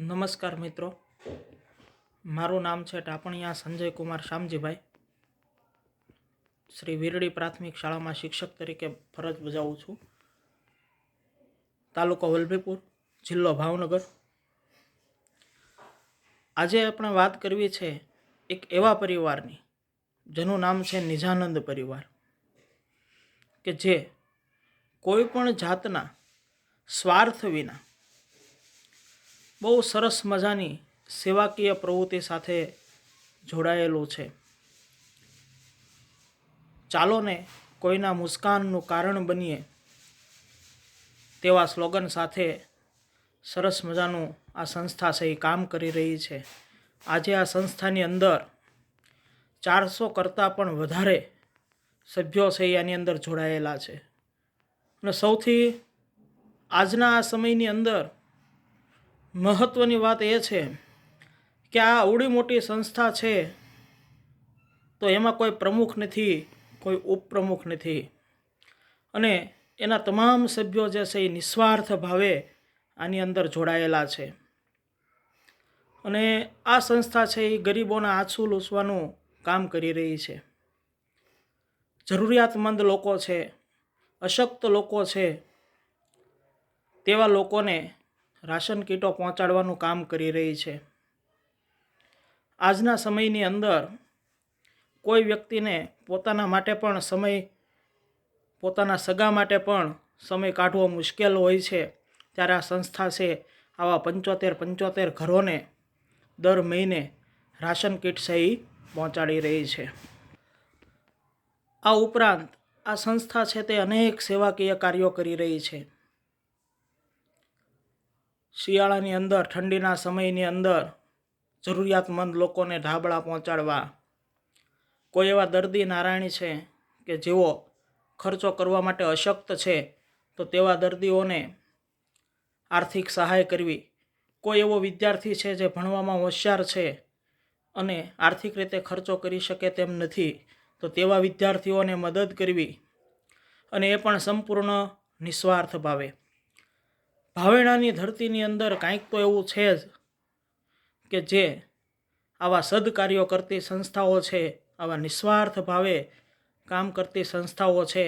નમસ્કાર મિત્રો, મારું નામ છે ટાપણિયા સંજય કુમાર શામજીભાઈ. શ્રી વીરડી પ્રાથમિક શાળામાં શિક્ષક તરીકે ફરજ બજાવું છું. તાલુકો વલભીપુર, જિલ્લો ભાવનગર. આજે આપણે વાત કરવી છે એક એવા પરિવારની જેનું નામ છે નિજાનંદ પરિવાર, કે જે કોઈ પણ જાતના સ્વાર્થ વિના બહુ સરસ મજાની સેવાકીય પ્રવૃત્તિ સાથે જોડાયેલું છે. ચાલો ને કોઈના મુસ્કાનનું કારણ બનીએ તેવા સ્લોગન સાથે સરસ મજાનું આ સંસ્થા છે એ કામ કરી રહી છે. આજે આ સંસ્થાની અંદર 400 કરતાં પણ વધારે સભ્યો છે એની અંદર જોડાયેલા છે. અને સૌથી આજના આ સમયની અંદર મહત્ત્વની વાત એ છે કે આ આવડી મોટી સંસ્થા છે તો એમાં કોઈ પ્રમુખ નથી, કોઈ ઉપપ્રમુખ નથી, અને એના તમામ સભ્યો જે છે એ નિસ્વાર્થ ભાવે આની અંદર જોડાયેલા છે. અને આ સંસ્થા છે એ ગરીબોના આંસુ લૂછવાનું કામ કરી રહી છે. જરૂરિયાતમંદ લોકો છે, અશક્ત લોકો છે, તેવા લોકોને રાશન કીટો પહોંચાડવાનું કામ કરી રહી છે. આજના સમયની અંદર કોઈ વ્યક્તિને પોતાના માટે પણ સમય, પોતાના સગા માટે પણ સમય કાઢવો મુશ્કેલ હોય છે, ત્યારે આ સંસ્થા છે આવા 75 ઘરોને દર મહિને રાશન કીટ છે એ પહોંચાડી રહી છે. આ ઉપરાંત આ સંસ્થા છે તે અનેક સેવાકીય કાર્યો કરી રહી છે. શિયાળાની અંદર, ઠંડીના સમયની અંદર જરૂરિયાતમંદ લોકોને ધાબળા પહોંચાડવા, કોઈ એવા દર્દી નારાયણી છે કે જેઓ ખર્ચો કરવા માટે અશક્ત છે તો તેવા દર્દીઓને આર્થિક સહાય કરવી, કોઈ એવો વિદ્યાર્થી છે જે ભણવામાં હોશિયાર છે અને આર્થિક રીતે ખર્ચો કરી શકે તેમ નથી તો તેવા વિદ્યાર્થીઓને મદદ કરવી, અને એ પણ સંપૂર્ણ નિસ્વાર્થ ભાવે. ભાવેણાની ધરતીની અંદર કાંઈક તો એવું છે જ કે જે આવા સદકાર્યો કરતી સંસ્થાઓ છે, આવા નિસ્વાર્થ ભાવે કામ કરતી સંસ્થાઓ છે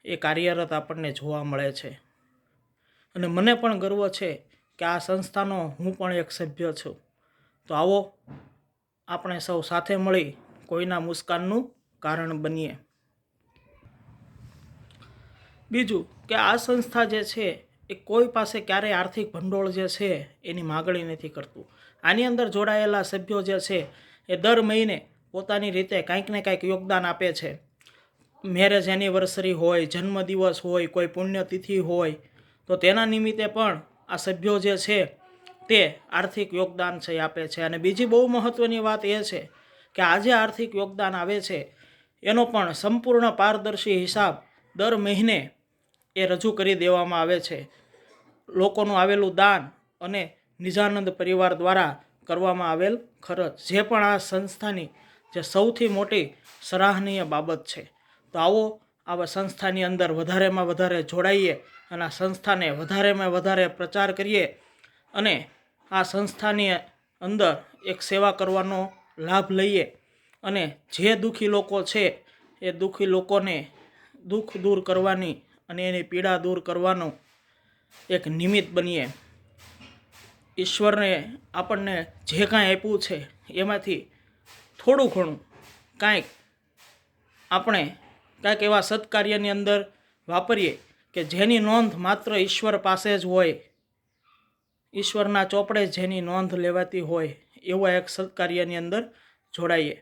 એ કાર્યરત આપણને જોવા મળે છે. અને મને પણ ગર્વ છે કે આ સંસ્થાનો હું પણ એક સભ્ય છું. તો આવો આપણે સૌ સાથે મળી કોઈના મુસ્કાનનું કારણ બનીએ. બીજું કે આ સંસ્થા જે છે એ કોઈ પાસે ક્યારેય આર્થિક ભંડોળ જે છે એની માગણી નથી કરતું. આની અંદર જોડાયેલા સભ્યો જે છે એ દર મહિને પોતાની રીતે કાંઈક ને કાંઈક યોગદાન આપે છે. મેરેજ એનિવર્સરી હોય, જન્મદિવસ હોય, કોઈ પુણ્યતિથિ હોય તો તેના નિમિત્તે પણ આ સભ્યો જે છે તે આર્થિક યોગદાન છે આપે છે. અને બીજી બહુ મહત્ત્વની વાત એ છે કે આજે આર્થિક યોગદાન આવે છે એનો પણ સંપૂર્ણ પારદર્શી હિસાબ દર મહિને એ રજૂ કરી દેવામાં આવે છે. લોકોનું આવેલું દાન અને નિજાનંદ પરિવાર દ્વારા કરવામાં આવેલ ખર્ચ, જે પણ આ સંસ્થાની જે સૌથી મોટી સરાહનીય બાબત છે. તો આવો આવા સંસ્થાની અંદર વધારેમાં વધારે જોડાઈએ અને આ સંસ્થાને વધારેમાં વધારે પ્રચાર કરીએ અને આ સંસ્થાની અંદર એક સેવા કરવાનો લાભ લઈએ અને જે દુઃખી લોકો છે એ દુઃખી લોકોને દુઃખ દૂર કરવાની અને એની પીડા દૂર કરવાનું એક નિમિત્ત બનીએ. ઈશ્વરને આપણને જે કાંઈ આપ્યું છે એમાંથી થોડું ઘણું કાંઈક આપણે કાંઈક એવા સત્કાર્યની અંદર વાપરીએ કે જેની નોંધ માત્ર ઈશ્વર પાસે જ હોય, ઈશ્વરના ચોપડે જેની નોંધ લેવાતી હોય, એવા એક સત્કાર્યની અંદર જોડાઈએ.